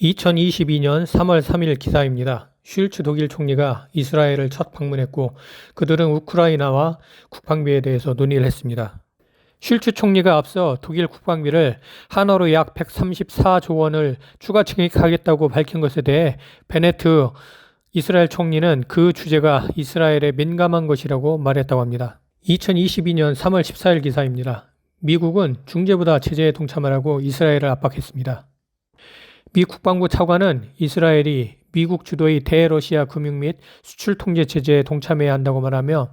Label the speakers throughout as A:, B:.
A: 2022년 3월 3일 기사입니다. 슐츠 독일 총리가 이스라엘을 첫 방문했고 그들은 우크라이나와 국방비에 대해서 논의를 했습니다. 슐츠 총리가 앞서 독일 국방비를 한화로 약 134조 원을 추가 증액하겠다고 밝힌 것에 대해 베네트 이스라엘 총리는 그 주제가 이스라엘에 민감한 것이라고 말했다고 합니다. 2022년 3월 14일 기사입니다. 미국은 중재보다 제재에 동참하라고 이스라엘을 압박했습니다. 미 국방부 차관은 이스라엘이 미국 주도의 대러시아 금융 및 수출 통제 제재에 동참해야 한다고 말하며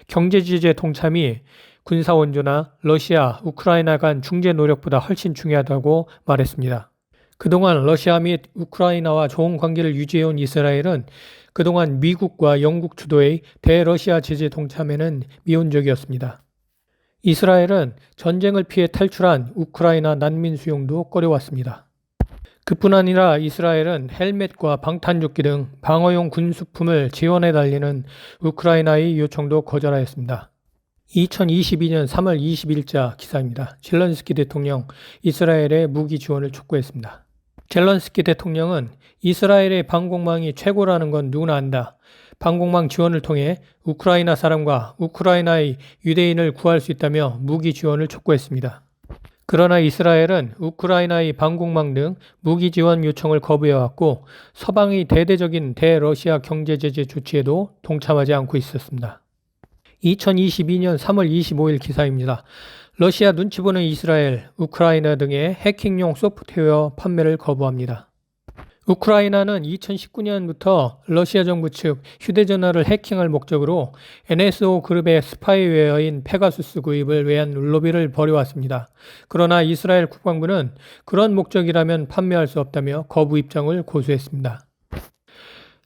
A: 경제 제재 동참이 군사 원조나 러시아, 우크라이나 간 중재 노력보다 훨씬 중요하다고 말했습니다. 그동안 러시아 및 우크라이나와 좋은 관계를 유지해온 이스라엘은 그동안 미국과 영국 주도의 대러시아 제재 동참에는 미온적이었습니다. 이스라엘은 전쟁을 피해 탈출한 우크라이나 난민 수용도 꺼려왔습니다. 그뿐 아니라 이스라엘은 헬멧과 방탄조끼 등 방어용 군수품을 지원해 달리는 우크라이나의 요청도 거절하였습니다. 2022년 3월 20일자 기사입니다. 젤런스키 대통령 이스라엘의 무기 지원을 촉구했습니다. 젤런스키 대통령은 이스라엘의 방공망이 최고라는 건 누구나 안다. 방공망 지원을 통해 우크라이나 사람과 우크라이나의 유대인을 구할 수 있다며 무기 지원을 촉구했습니다. 그러나 이스라엘은 우크라이나의 방공망 등 무기 지원 요청을 거부해왔고 서방의 대대적인 대러시아 경제제재 조치에도 동참하지 않고 있었습니다. 2022년 3월 25일 기사입니다. 러시아 눈치 보는 이스라엘, 우크라이나 등의 해킹용 소프트웨어 판매를 거부합니다. 우크라이나는 2019년부터 러시아 정부 측 휴대전화를 해킹할 목적으로 NSO 그룹의 스파이웨어인 페가수스 구입을 위한 로비를 벌여왔습니다. 그러나 이스라엘 국방부는 그런 목적이라면 판매할 수 없다며 거부 입장을 고수했습니다.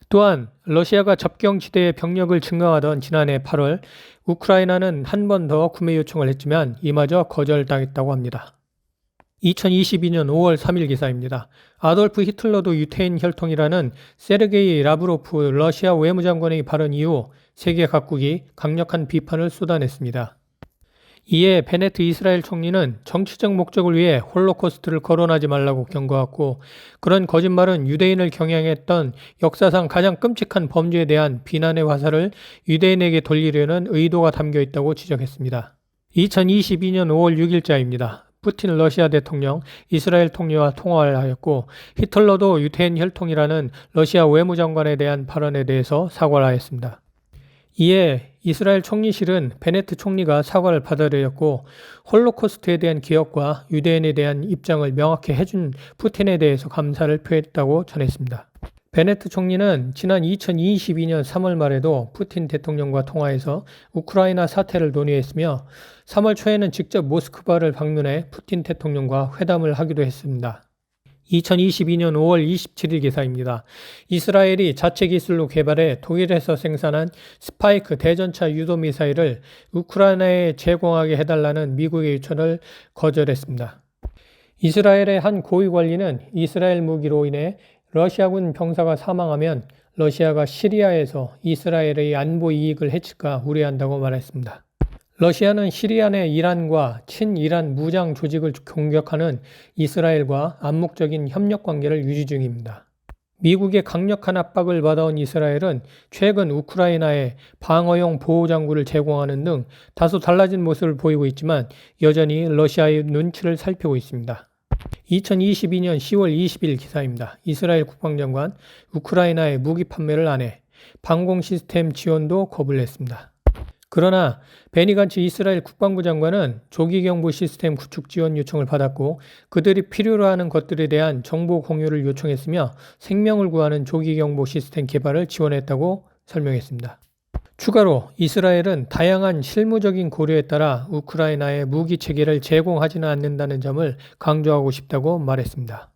A: 또한 러시아가 접경지대에 병력을 증강하던 지난해 8월 우크라이나는 한 번 더 구매 요청을 했지만 이마저 거절당했다고 합니다. 2022년 5월 3일 기사입니다. 아돌프 히틀러도 유태인 혈통이라는 세르게이 라브로프 러시아 외무장관의 발언 이후 세계 각국이 강력한 비판을 쏟아냈습니다. 이에 베네트 이스라엘 총리는 정치적 목적을 위해 홀로코스트를 거론하지 말라고 경고했고 그런 거짓말은 유대인을 경향했던 역사상 가장 끔찍한 범죄에 대한 비난의 화살을 유대인에게 돌리려는 의도가 담겨 있다고 지적했습니다. 2022년 5월 6일자입니다. 푸틴 러시아 대통령 이스라엘 총리와 통화를 하였고 히틀러도 유태인 혈통이라는 러시아 외무장관에 대한 발언에 대해서 사과를 하였습니다. 이에 이스라엘 총리실은 베네트 총리가 사과를 받아들였고 홀로코스트에 대한 기억과 유대인에 대한 입장을 명확히 해준 푸틴에 대해서 감사를 표했다고 전했습니다. 베네트 총리는 지난 2022년 3월 말에도 푸틴 대통령과 통화해서 우크라이나 사태를 논의했으며 3월 초에는 직접 모스크바를 방문해 푸틴 대통령과 회담을 하기도 했습니다. 2022년 5월 27일 기사입니다. 이스라엘이 자체 기술로 개발해 독일에서 생산한 스파이크 대전차 유도 미사일을 우크라이나에 제공하게 해달라는 미국의 요청을 거절했습니다. 이스라엘의 한 고위 관리는 이스라엘 무기로 인해 러시아군 병사가 사망하면 러시아가 시리아에서 이스라엘의 안보 이익을 해칠까 우려한다고 말했습니다. 러시아는 시리아 내 이란과 친이란 무장 조직을 공격하는 이스라엘과 암묵적인 협력 관계를 유지 중입니다. 미국의 강력한 압박을 받아온 이스라엘은 최근 우크라이나에 방어용 보호장구를 제공하는 등 다소 달라진 모습을 보이고 있지만 여전히 러시아의 눈치를 살피고 있습니다. 2022년 10월 20일 기사입니다. 이스라엘 국방장관 우크라이나에 무기 판매를 안 해 방공 시스템 지원도 거부를 했습니다. 그러나 베니 간츠 이스라엘 국방부 장관은 조기 경보 시스템 구축 지원 요청을 받았고 그들이 필요로 하는 것들에 대한 정보 공유를 요청했으며 생명을 구하는 조기 경보 시스템 개발을 지원했다고 설명했습니다. 추가로 이스라엘은 다양한 실무적인 고려에 따라 우크라이나에 무기 체계를 제공하지는 않는다는 점을 강조하고 싶다고 말했습니다.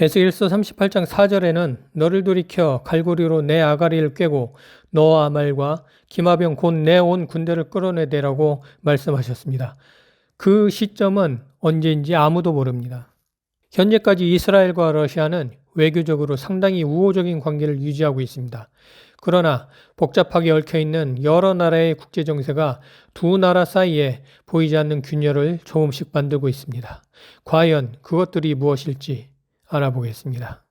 A: 에스겔서 38장 4절에는 너를 돌이켜 갈고리로 내 아가리를 꿰고 너와 말과 기마병 곧 내 온 군대를 끌어내대라고 말씀하셨습니다. 그 시점은 언제인지 아무도 모릅니다. 현재까지 이스라엘과 러시아는 외교적으로 상당히 우호적인 관계를 유지하고 있습니다. 그러나 복잡하게 얽혀있는 여러 나라의 국제정세가 두 나라 사이에 보이지 않는 균열을 조금씩 만들고 있습니다. 과연 그것들이 무엇일지 알아보겠습니다.